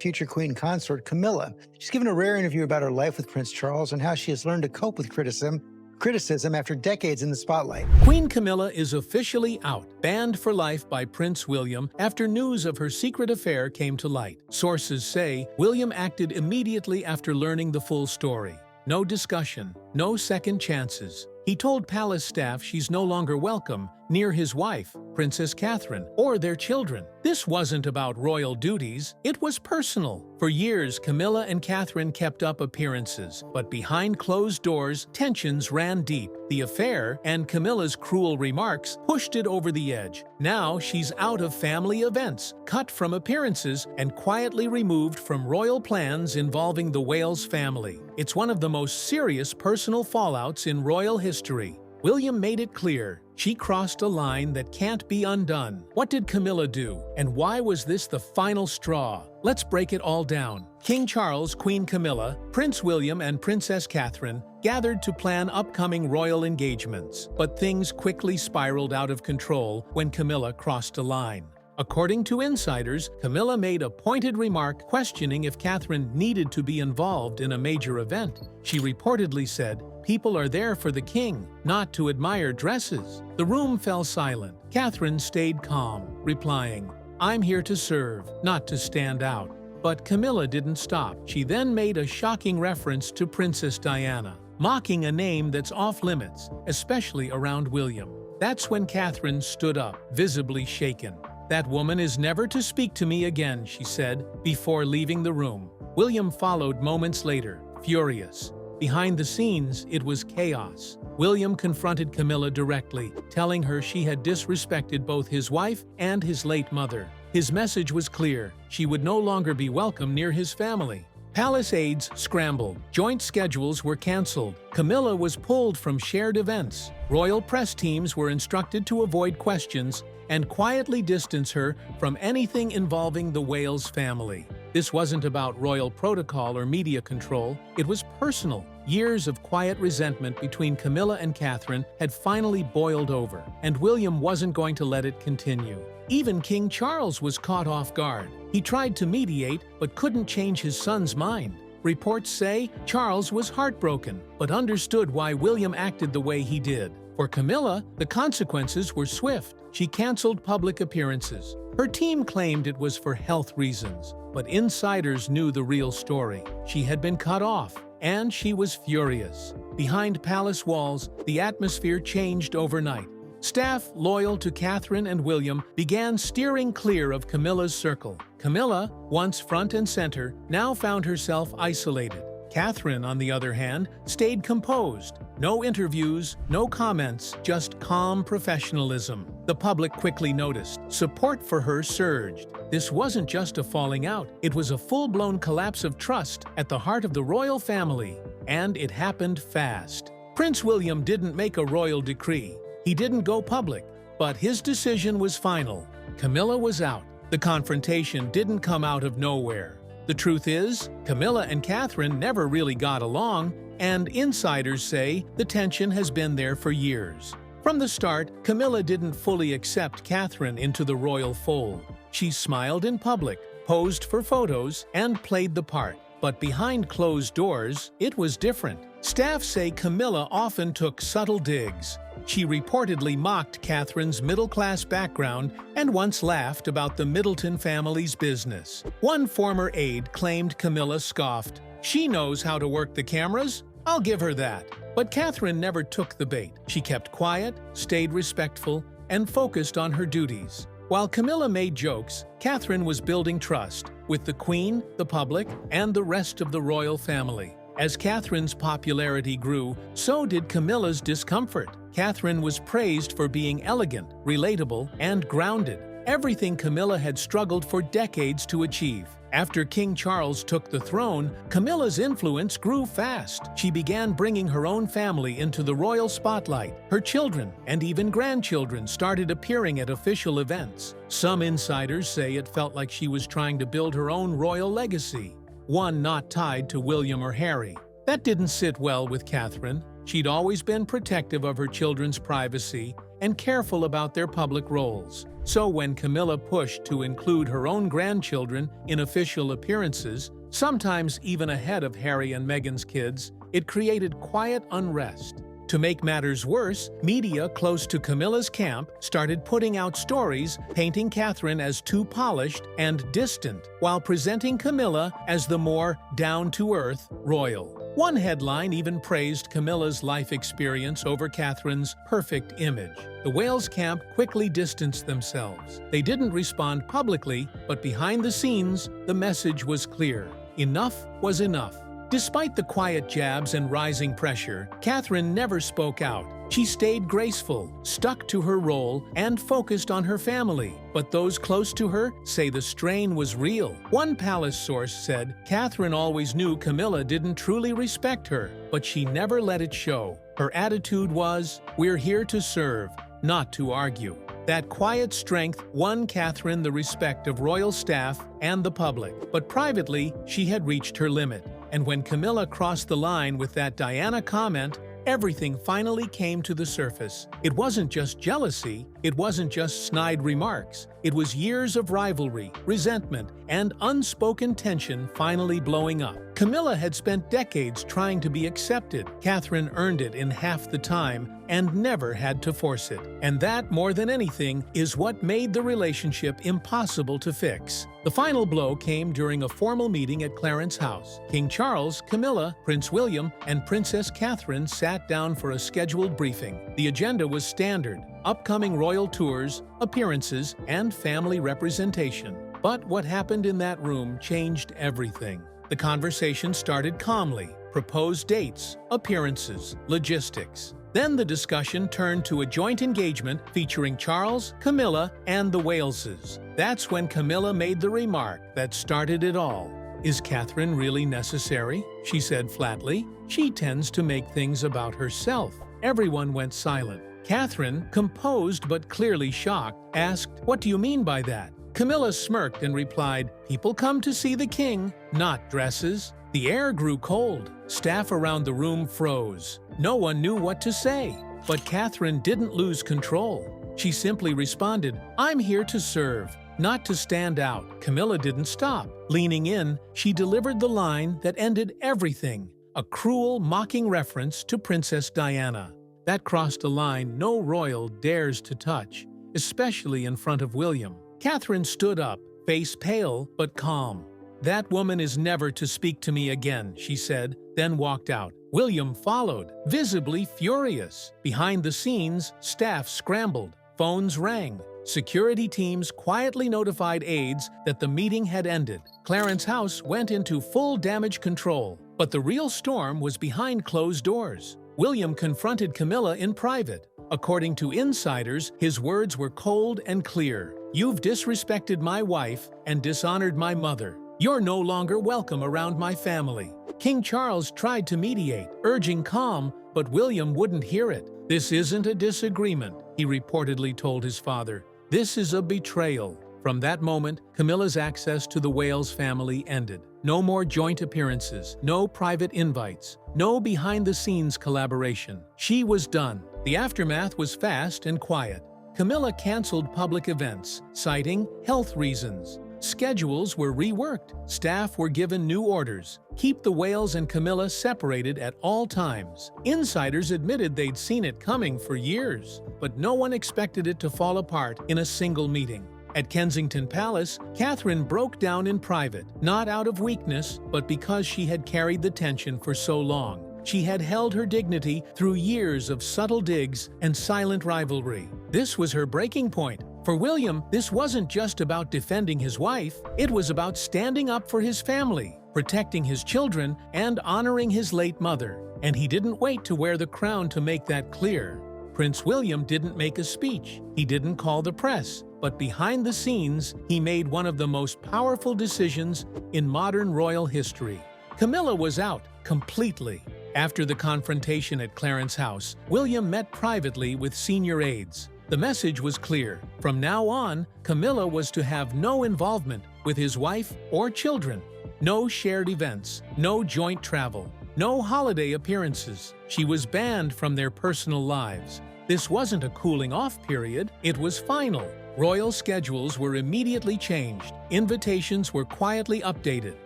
future queen consort, Camilla. She's given a rare interview about her life with Prince Charles and how she has learned to cope with criticism after decades in the spotlight. Queen Camilla is officially out, banned for life by Prince William after news of her secret affair came to light. Sources say William acted immediately after learning the full story. No discussion, no second chances. He told palace staff she's no longer welcome near his wife, Princess Catherine, or their children. This wasn't about royal duties, it was personal. For years, Camilla and Catherine kept up appearances, but behind closed doors, tensions ran deep. The affair and Camilla's cruel remarks pushed it over the edge. Now she's out of family events, cut from appearances, and quietly removed from royal plans involving the Wales family. It's one of the most serious personal fallouts in royal history. William made it clear she crossed a line that can't be undone. What did Camilla do, and why was this the final straw? Let's break it all down. King Charles, Queen Camilla, Prince William, and Princess Catherine gathered to plan upcoming royal engagements, but things quickly spiraled out of control when Camilla crossed a line. According to insiders, Camilla made a pointed remark questioning if Catherine needed to be involved in a major event. She reportedly said, "People are there for the king, not to admire dresses." The room fell silent. Catherine stayed calm, replying, "I'm here to serve, not to stand out." But Camilla didn't stop. She then made a shocking reference to Princess Diana, mocking a name that's off-limits, especially around William. That's when Catherine stood up, visibly shaken. "That woman is never to speak to me again," she said, before leaving the room. William followed moments later, furious. Behind the scenes, it was chaos. William confronted Camilla directly, telling her she had disrespected both his wife and his late mother. His message was clear: she would no longer be welcome near his family. Palace aides scrambled. Joint schedules were canceled. Camilla was pulled from shared events. Royal press teams were instructed to avoid questions and quietly distance her from anything involving the Wales family. This wasn't about royal protocol or media control, it was personal. Years of quiet resentment between Camilla and Catherine had finally boiled over, and William wasn't going to let it continue. Even King Charles was caught off guard. He tried to mediate, but couldn't change his son's mind. Reports say Charles was heartbroken, but understood why William acted the way he did. For Camilla, the consequences were swift. She canceled public appearances. Her team claimed it was for health reasons, but insiders knew the real story. She had been cut off, and she was furious. Behind palace walls, the atmosphere changed overnight. Staff loyal to Catherine and William began steering clear of Camilla's circle. Camilla, once front and center, now found herself isolated. Catherine, on the other hand, stayed composed. No interviews, no comments, just calm professionalism. The public quickly noticed. Support for her surged. This wasn't just a falling out, it was a full-blown collapse of trust at the heart of the royal family. And it happened fast. Prince William didn't make a royal decree. He didn't go public, but his decision was final. Camilla was out. The confrontation didn't come out of nowhere. The truth is, Camilla and Catherine never really got along, and insiders say the tension has been there for years. From the start, Camilla didn't fully accept Catherine into the royal fold. She smiled in public, posed for photos, and played the part. But behind closed doors, it was different. Staff say Camilla often took subtle digs. She reportedly mocked Catherine's middle-class background and once laughed about the Middleton family's business. One former aide claimed Camilla scoffed, "She knows how to work the cameras? I'll give her that." But Catherine never took the bait. She kept quiet, stayed respectful, and focused on her duties. While Camilla made jokes, Catherine was building trust with the Queen, the public, and the rest of the royal family. As Catherine's popularity grew, so did Camilla's discomfort. Catherine was praised for being elegant, relatable, and grounded. Everything Camilla had struggled for decades to achieve. After King Charles took the throne, Camilla's influence grew fast. She began bringing her own family into the royal spotlight. Her children and even grandchildren started appearing at official events. Some insiders say it felt like she was trying to build her own royal legacy, one not tied to William or Harry. That didn't sit well with Catherine. She'd always been protective of her children's privacy, and careful about their public roles. So when Camilla pushed to include her own grandchildren in official appearances, sometimes even ahead of Harry and Meghan's kids, it created quiet unrest. To make matters worse, media close to Camilla's camp started putting out stories painting Catherine as too polished and distant, while presenting Camilla as the more down-to-earth royal. One headline even praised Camilla's life experience over Catherine's perfect image. The Wales camp quickly distanced themselves. They didn't respond publicly, but behind the scenes, the message was clear. Enough was enough. Despite the quiet jabs and rising pressure, Catherine never spoke out. She stayed graceful, stuck to her role, and focused on her family. But those close to her say the strain was real. One palace source said Catherine always knew Camilla didn't truly respect her, but she never let it show. Her attitude was, "We're here to serve, not to argue." That quiet strength won Catherine the respect of royal staff and the public. But privately, she had reached her limit. And when Camilla crossed the line with that Diana comment, everything finally came to the surface. It wasn't just jealousy, it wasn't just snide remarks. It was years of rivalry, resentment, and unspoken tension finally blowing up. Camilla had spent decades trying to be accepted. Catherine earned it in half the time and never had to force it. And that, more than anything, is what made the relationship impossible to fix. The final blow came during a formal meeting at Clarence House. King Charles, Camilla, Prince William, and Princess Catherine sat down for a scheduled briefing. The agenda was standard: upcoming royal tours, appearances, and family representation. But what happened in that room changed everything. The conversation started calmly: proposed dates, appearances, logistics. Then the discussion turned to a joint engagement featuring Charles, Camilla, and the Waleses. That's when Camilla made the remark that started it all. "Is Catherine really necessary?" she said flatly. "She tends to make things about herself." Everyone went silent. Catherine, composed but clearly shocked, asked, "What do you mean by that?" Camilla smirked and replied, "People come to see the king, not dresses." The air grew cold. Staff around the room froze. No one knew what to say. But Catherine didn't lose control. She simply responded, "I'm here to serve, not to stand out." Camilla didn't stop. Leaning in, she delivered the line that ended everything: a cruel, mocking reference to Princess Diana. That crossed a line no royal dares to touch, especially in front of William. Catherine stood up, face pale but calm. "That woman is never to speak to me again," she said, then walked out. William followed, visibly furious. Behind the scenes, staff scrambled. Phones rang. Security teams quietly notified aides that the meeting had ended. Clarence House went into full damage control. But the real storm was behind closed doors. William confronted Camilla in private. According to insiders, his words were cold and clear. "You've disrespected my wife and dishonored my mother. You're no longer welcome around my family." King Charles tried to mediate, urging calm, but William wouldn't hear it. "This isn't a disagreement," he reportedly told his father. "This is a betrayal." From that moment, Camilla's access to the Wales family ended. No more joint appearances, no private invites, no behind-the-scenes collaboration. She was done. The aftermath was fast and quiet. Camilla canceled public events, citing health reasons. Schedules were reworked. Staff were given new orders. Keep the Wales and Camilla separated at all times. Insiders admitted they'd seen it coming for years, but no one expected it to fall apart in a single meeting. At Kensington Palace, Catherine broke down in private, not out of weakness, but because she had carried the tension for so long. She had held her dignity through years of subtle digs and silent rivalry. This was her breaking point. For William, this wasn't just about defending his wife, it was about standing up for his family, protecting his children, and honoring his late mother. And he didn't wait to wear the crown to make that clear. Prince William didn't make a speech, he didn't call the press, but behind the scenes, he made one of the most powerful decisions in modern royal history. Camilla was out, completely. After the confrontation at Clarence House, William met privately with senior aides. The message was clear. From now on, Camilla was to have no involvement with his wife or children. No shared events, no joint travel, no holiday appearances. She was banned from their personal lives. This wasn't a cooling-off period, it was final. Royal schedules were immediately changed, invitations were quietly updated,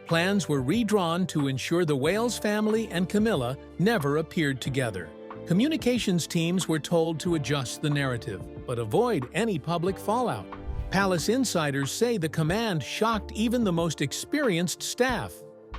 plans were redrawn to ensure the Wales family and Camilla never appeared together. Communications teams were told to adjust the narrative, but avoid any public fallout. Palace insiders say the command shocked even the most experienced staff.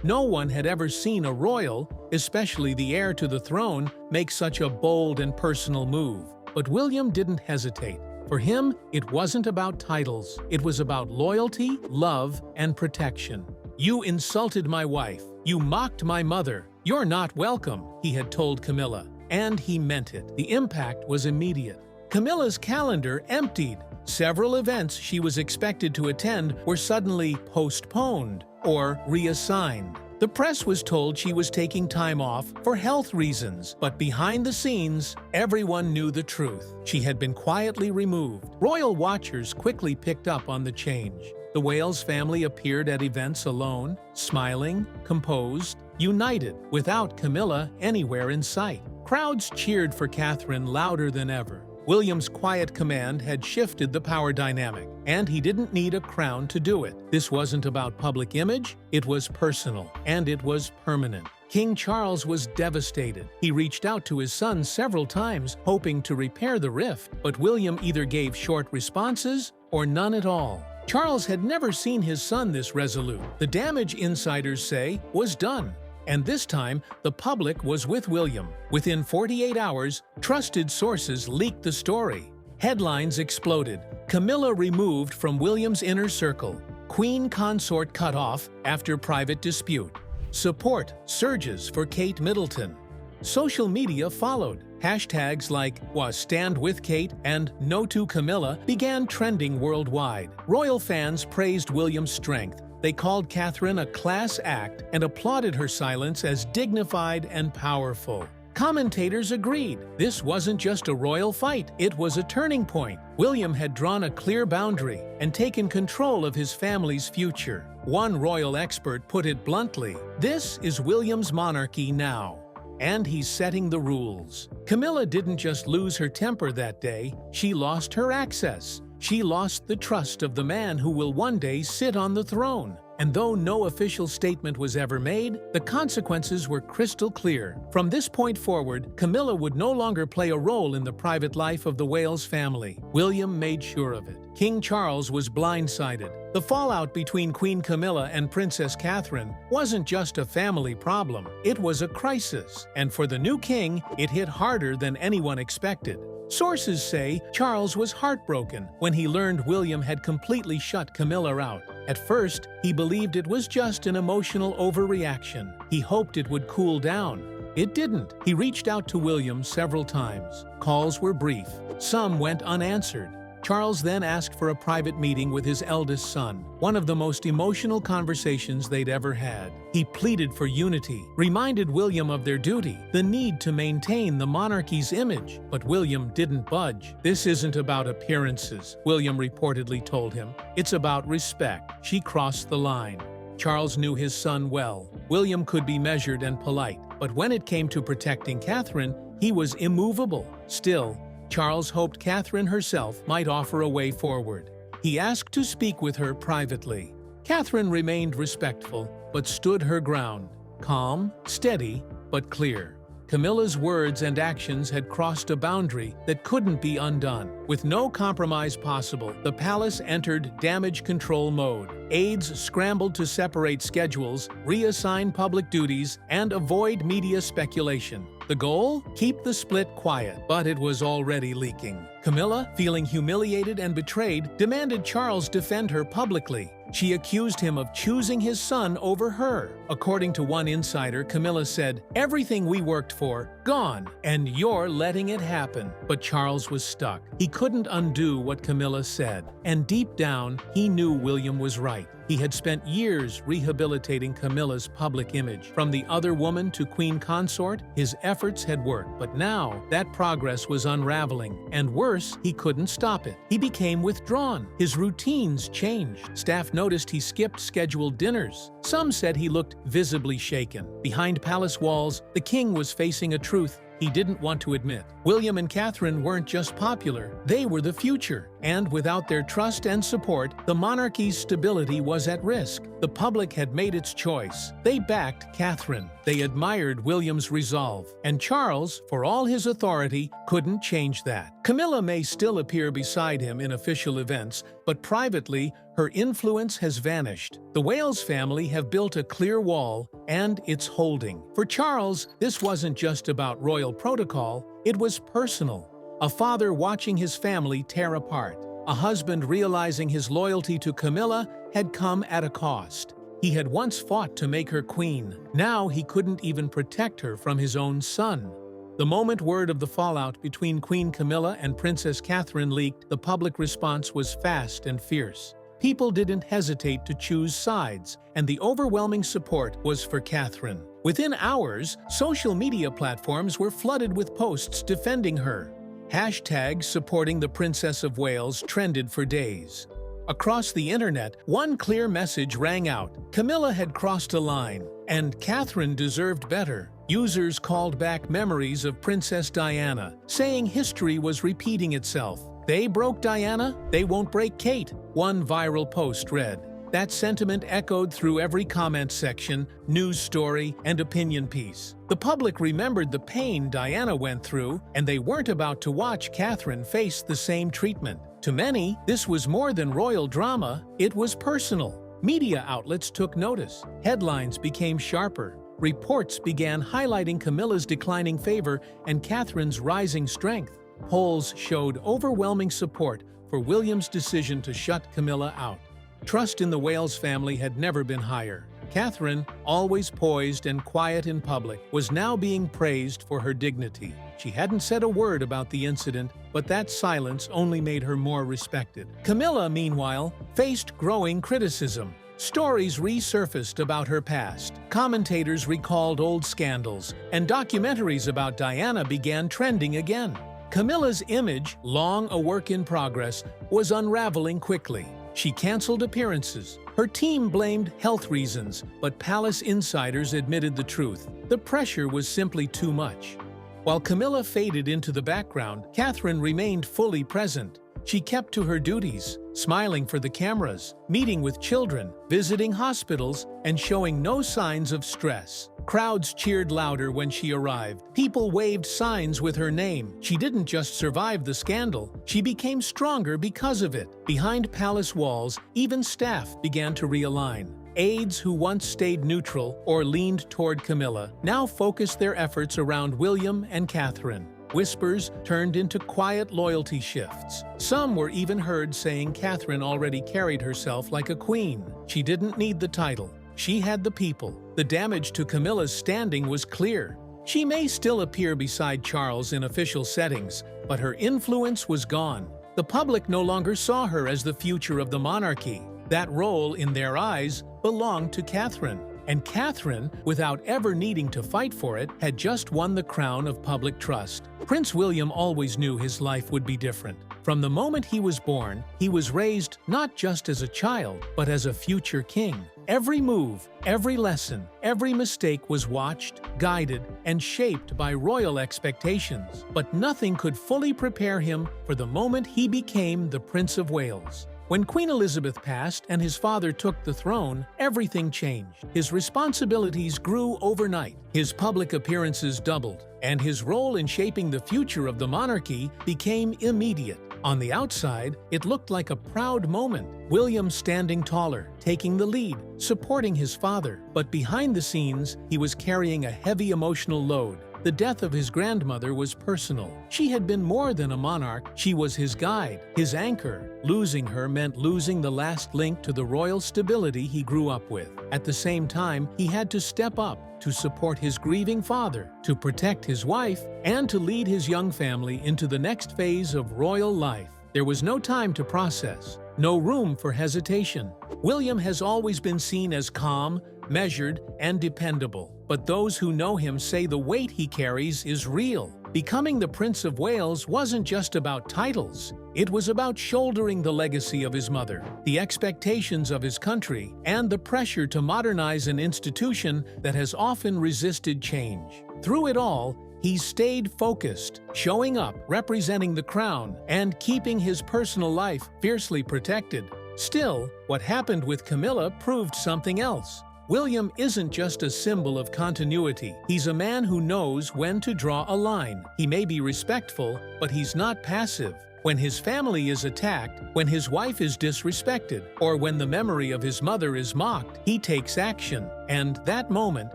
No one had ever seen a royal, especially the heir to the throne, make such a bold and personal move. But William didn't hesitate. For him, it wasn't about titles. It was about loyalty, love, and protection. "You insulted my wife. You mocked my mother. You're not welcome," he had told Camilla. And he meant it. The impact was immediate. Camilla's calendar emptied. Several events she was expected to attend were suddenly postponed or reassigned. The press was told she was taking time off for health reasons, but behind the scenes, everyone knew the truth. She had been quietly removed. Royal watchers quickly picked up on the change. The Wales family appeared at events alone, smiling, composed, united, without Camilla anywhere in sight. Crowds cheered for Catherine louder than ever. William's quiet command had shifted the power dynamic, and he didn't need a crown to do it. This wasn't about public image, it was personal, and it was permanent. King Charles was devastated. He reached out to his son several times, hoping to repair the rift, but William either gave short responses or none at all. Charles had never seen his son this resolute. The damage, insiders say, was done. And this time, the public was with William. Within 48 hours, trusted sources leaked the story. Headlines exploded. Camilla removed from William's inner circle. Queen consort cut off after private dispute. Support surges for Kate Middleton. Social media followed. Hashtags like #WasStandWithKate and #NoToCamilla began trending worldwide. Royal fans praised William's strength. They called Catherine a class act and applauded her silence as dignified and powerful. Commentators agreed. This wasn't just a royal fight, it was a turning point. William had drawn a clear boundary and taken control of his family's future. One royal expert put it bluntly, "This is William's monarchy now." And he's setting the rules. Camilla didn't just lose her temper that day, she lost her access. She lost the trust of the man who will one day sit on the throne. And though no official statement was ever made, the consequences were crystal clear. From this point forward, Camilla would no longer play a role in the private life of the Wales family. William made sure of it. King Charles was blindsided. The fallout between Queen Camilla and Princess Catherine wasn't just a family problem, it was a crisis. And for the new king, it hit harder than anyone expected. Sources say Charles was heartbroken when he learned William had completely shut Camilla out. At first, he believed it was just an emotional overreaction. He hoped it would cool down. It didn't. He reached out to William several times. Calls were brief. Some went unanswered. Charles then asked for a private meeting with his eldest son, one of the most emotional conversations they'd ever had. He pleaded for unity, reminded William of their duty, the need to maintain the monarchy's image. But William didn't budge. "This isn't about appearances," William reportedly told him. "It's about respect." She crossed the line. Charles knew his son well. William could be measured and polite, but when it came to protecting Catherine, he was immovable. Still, Charles hoped Catherine herself might offer a way forward. He asked to speak with her privately. Catherine remained respectful, but stood her ground, calm, steady, but clear. Camilla's words and actions had crossed a boundary that couldn't be undone. With no compromise possible, the palace entered damage control mode. Aides scrambled to separate schedules, reassign public duties, and avoid media speculation. The goal? Keep the split quiet, but it was already leaking. Camilla, feeling humiliated and betrayed, demanded Charles defend her publicly. She accused him of choosing his son over her. According to one insider, Camilla said, "Everything we worked for, gone, and you're letting it happen." But Charles was stuck. He couldn't undo what Camilla said. And deep down, he knew William was right. He had spent years rehabilitating Camilla's public image. From the other woman to queen consort, his efforts had worked. But now, that progress was unraveling. And worse, he couldn't stop it. He became withdrawn. His routines changed. Staff noticed he skipped scheduled dinners. Some said he looked visibly shaken. Behind palace walls, the king was facing a truth he didn't want to admit. William and Catherine weren't just popular, they were the future. And without their trust and support, the monarchy's stability was at risk. The public had made its choice. They backed Catherine. They admired William's resolve. And Charles, for all his authority, couldn't change that. Camilla may still appear beside him in official events, but privately, her influence has vanished. The Wales family have built a clear wall, and it's holding. For Charles, this wasn't just about royal protocol, it was personal. A father watching his family tear apart. A husband realizing his loyalty to Camilla had come at a cost. He had once fought to make her queen. Now he couldn't even protect her from his own son. The moment word of the fallout between Queen Camilla and Princess Catherine leaked, the public response was fast and fierce. People didn't hesitate to choose sides, and the overwhelming support was for Catherine. Within hours, social media platforms were flooded with posts defending her. Hashtags supporting the Princess of Wales trended for days. Across the internet, one clear message rang out: Camilla had crossed a line, and Catherine deserved better. Users called back memories of Princess Diana, saying history was repeating itself. They broke Diana, they won't break Kate, one viral post read. That sentiment echoed through every comment section, news story, and opinion piece. The public remembered the pain Diana went through, and they weren't about to watch Catherine face the same treatment. To many, this was more than royal drama, it was personal. Media outlets took notice. Headlines became sharper. Reports began highlighting Camilla's declining favor and Catherine's rising strength. Polls showed overwhelming support for William's decision to shut Camilla out. Trust in the Wales family had never been higher. Catherine, always poised and quiet in public, was now being praised for her dignity. She hadn't said a word about the incident, but that silence only made her more respected. Camilla, meanwhile, faced growing criticism. Stories resurfaced about her past, commentators recalled old scandals, and documentaries about Diana began trending again. Camilla's image, long a work in progress, was unraveling quickly. She canceled appearances. Her team blamed health reasons, but palace insiders admitted the truth. The pressure was simply too much. While Camilla faded into the background, Catherine remained fully present. She kept to her duties, smiling for the cameras, meeting with children, visiting hospitals, and showing no signs of stress. Crowds cheered louder when she arrived. People waved signs with her name. She didn't just survive the scandal, she became stronger because of it. Behind palace walls, even staff began to realign. Aides who once stayed neutral or leaned toward Camilla now focused their efforts around William and Catherine. Whispers turned into quiet loyalty shifts. Some were even heard saying Catherine already carried herself like a queen. She didn't need the title. She had the people. The damage to Camilla's standing was clear. She may still appear beside Charles in official settings, but her influence was gone. The public no longer saw her as the future of the monarchy. That role, in their eyes, belonged to Catherine. And Catherine, without ever needing to fight for it, had just won the crown of public trust. Prince William always knew his life would be different. From the moment he was born, he was raised not just as a child, but as a future king. Every move, every lesson, every mistake was watched, guided, and shaped by royal expectations. But nothing could fully prepare him for the moment he became the Prince of Wales. When Queen Elizabeth passed and his father took the throne, everything changed. His responsibilities grew overnight, his public appearances doubled, and his role in shaping the future of the monarchy became immediate. On the outside, it looked like a proud moment. William standing taller, taking the lead, supporting his father. But behind the scenes, he was carrying a heavy emotional load. The death of his grandmother was personal. She had been more than a monarch, she was his guide, his anchor. Losing her meant losing the last link to the royal stability he grew up with. At the same time, he had to step up to support his grieving father, to protect his wife, and to lead his young family into the next phase of royal life. There was no time to process, no room for hesitation. William has always been seen as calm, measured, and dependable. But those who know him say the weight he carries is real. Becoming the Prince of Wales wasn't just about titles. It was about shouldering the legacy of his mother, the expectations of his country, and the pressure to modernize an institution that has often resisted change. Through it all, He stayed focused, showing up, representing the crown, and keeping his personal life fiercely protected. Still, what happened with Camilla proved something else. William isn't just a symbol of continuity. He's a man who knows when to draw a line. He may be respectful, but he's not passive. When his family is attacked, when his wife is disrespected, or when the memory of his mother is mocked, he takes action. And that moment,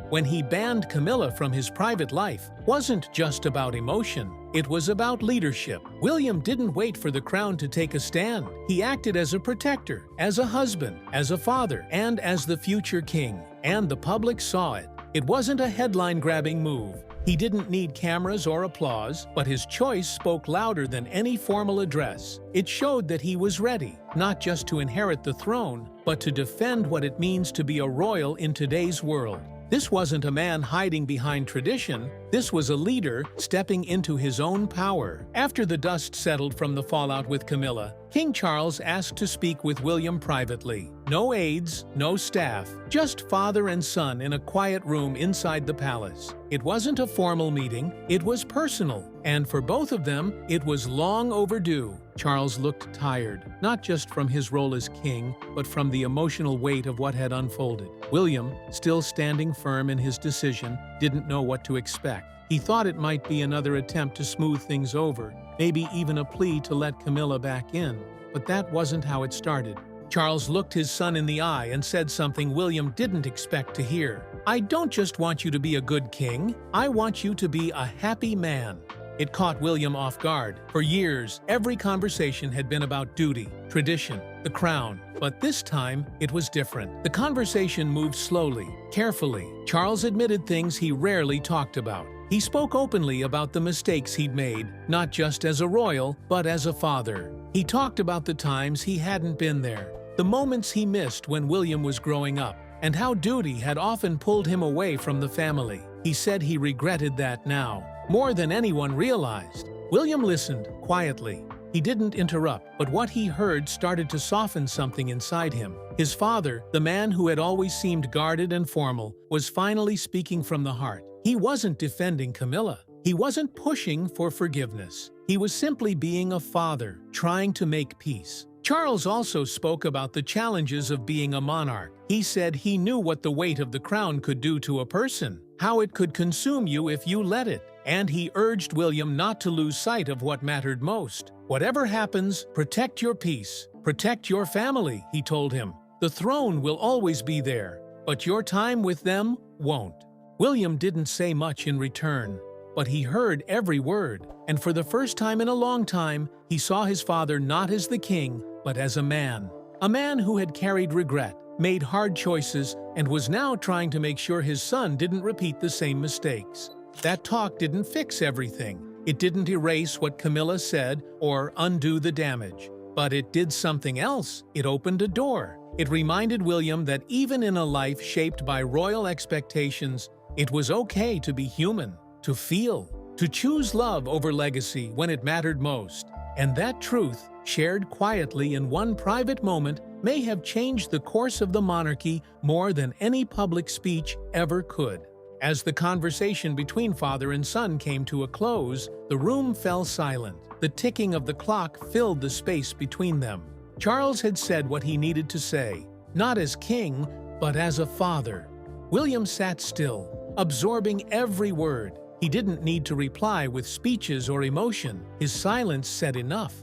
when he banned Camilla from his private life, wasn't just about emotion. It was about leadership. William didn't wait for the crown to take a stand. He acted as a protector, as a husband, as a father, and as the future king. And the public saw it. It wasn't a headline-grabbing move. He didn't need cameras or applause, but his choice spoke louder than any formal address. It showed that he was ready, not just to inherit the throne, but to defend what it means to be a royal in today's world. This wasn't a man hiding behind tradition. This was a leader stepping into his own power. After the dust settled from the fallout with Camilla, King Charles asked to speak with William privately. No aides, no staff, just father and son in a quiet room inside the palace. It wasn't a formal meeting, it was personal, and for both of them, it was long overdue. Charles looked tired, not just from his role as king, but from the emotional weight of what had unfolded. William, still standing firm in his decision, didn't know what to expect. He thought it might be another attempt to smooth things over, maybe even a plea to let Camilla back in. But that wasn't how it started. Charles looked his son in the eye and said something William didn't expect to hear. "I don't just want you to be a good king, I want you to be a happy man." It caught William off guard. For years, every conversation had been about duty, tradition, the crown. But this time, it was different. The conversation moved slowly, carefully. Charles admitted things he rarely talked about. He spoke openly about the mistakes he'd made, not just as a royal, but as a father. He talked about the times he hadn't been there, the moments he missed when William was growing up, and how duty had often pulled him away from the family. He said he regretted that now, more than anyone realized. William listened, quietly. He didn't interrupt, but what he heard started to soften something inside him. His father, the man who had always seemed guarded and formal, was finally speaking from the heart. He wasn't defending Camilla. He wasn't pushing for forgiveness. He was simply being a father, trying to make peace. Charles also spoke about the challenges of being a monarch. He said he knew what the weight of the crown could do to a person, how it could consume you if you let it. And he urged William not to lose sight of what mattered most. "Whatever happens, protect your peace, protect your family," he told him. "The throne will always be there, but your time with them won't." William didn't say much in return, but he heard every word. And for the first time in a long time, he saw his father not as the king, but as a man who had carried regret, made hard choices, and was now trying to make sure his son didn't repeat the same mistakes. That talk didn't fix everything. It didn't erase what Camilla said or undo the damage. But it did something else. It opened a door. It reminded William that even in a life shaped by royal expectations, it was okay to be human, to feel, to choose love over legacy when it mattered most. And that truth, shared quietly in one private moment, may have changed the course of the monarchy more than any public speech ever could. As the conversation between father and son came to a close, the room fell silent. The ticking of the clock filled the space between them. Charles had said what he needed to say, not as king, but as a father. William sat still, absorbing every word. He didn't need to reply with speeches or emotion. His silence said enough.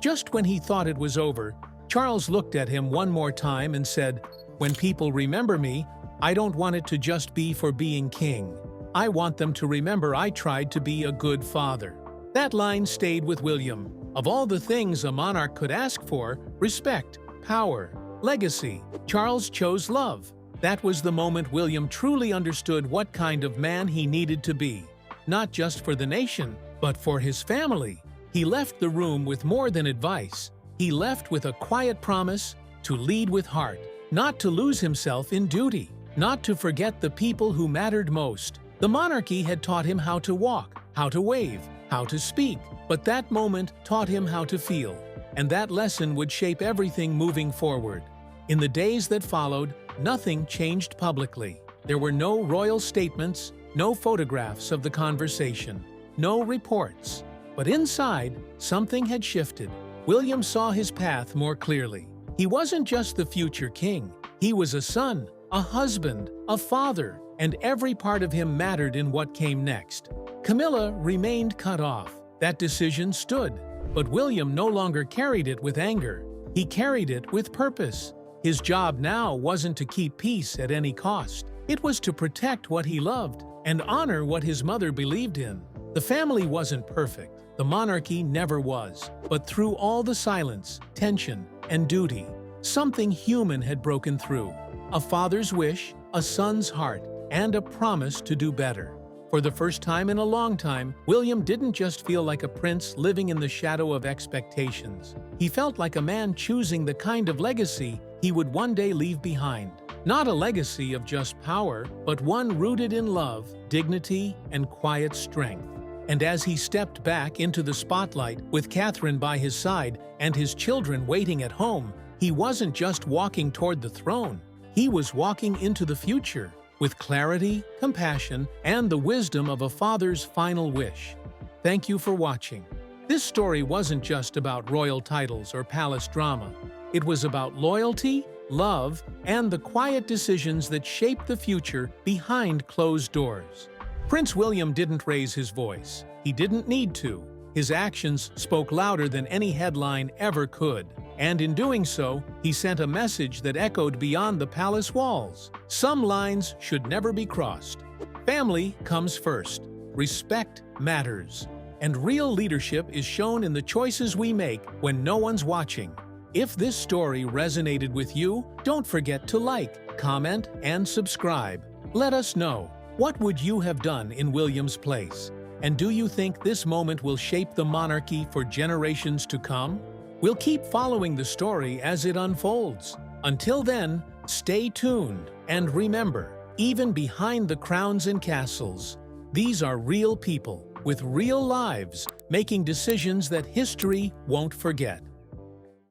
Just when he thought it was over, Charles looked at him one more time and said, "When people remember me, I don't want it to just be for being king. I want them to remember I tried to be a good father." That line stayed with William. Of all the things a monarch could ask for, respect, power, legacy, Charles chose love. That was the moment William truly understood what kind of man he needed to be. Not just for the nation, but for his family. He left the room with more than advice. He left with a quiet promise to lead with heart, not to lose himself in duty, not to forget the people who mattered most. The monarchy had taught him how to walk, how to wave, how to speak, but that moment taught him how to feel. And that lesson would shape everything moving forward. In the days that followed, nothing changed publicly. There were no royal statements, no photographs of the conversation, no reports. But inside, something had shifted. William saw his path more clearly. He wasn't just the future king. He was a son, a husband, a father, and every part of him mattered in what came next. Camilla remained cut off. That decision stood. But William no longer carried it with anger. He carried it with purpose. His job now wasn't to keep peace at any cost. It was to protect what he loved and honor what his mother believed in. The family wasn't perfect. The monarchy never was. But through all the silence, tension, and duty, something human had broken through. A father's wish, a son's heart, and a promise to do better. For the first time in a long time, William didn't just feel like a prince living in the shadow of expectations. He felt like a man choosing the kind of legacy he would one day leave behind. Not a legacy of just power, but one rooted in love, dignity, and quiet strength. And as he stepped back into the spotlight with Catherine by his side and his children waiting at home, he wasn't just walking toward the throne. He was walking into the future, with clarity, compassion, and the wisdom of a father's final wish. Thank you for watching. This story wasn't just about royal titles or palace drama. It was about loyalty, love, and the quiet decisions that shape the future behind closed doors. Prince William didn't raise his voice. He didn't need to. His actions spoke louder than any headline ever could. And in doing so, he sent a message that echoed beyond the palace walls. Some lines should never be crossed. Family comes first. Respect matters. And real leadership is shown in the choices we make when no one's watching. If this story resonated with you, don't forget to like, comment, and subscribe. Let us know. What would you have done in William's place? And do you think this moment will shape the monarchy for generations to come? We'll keep following the story as it unfolds. Until then, stay tuned and remember, even behind the crowns and castles, these are real people with real lives making decisions that history won't forget.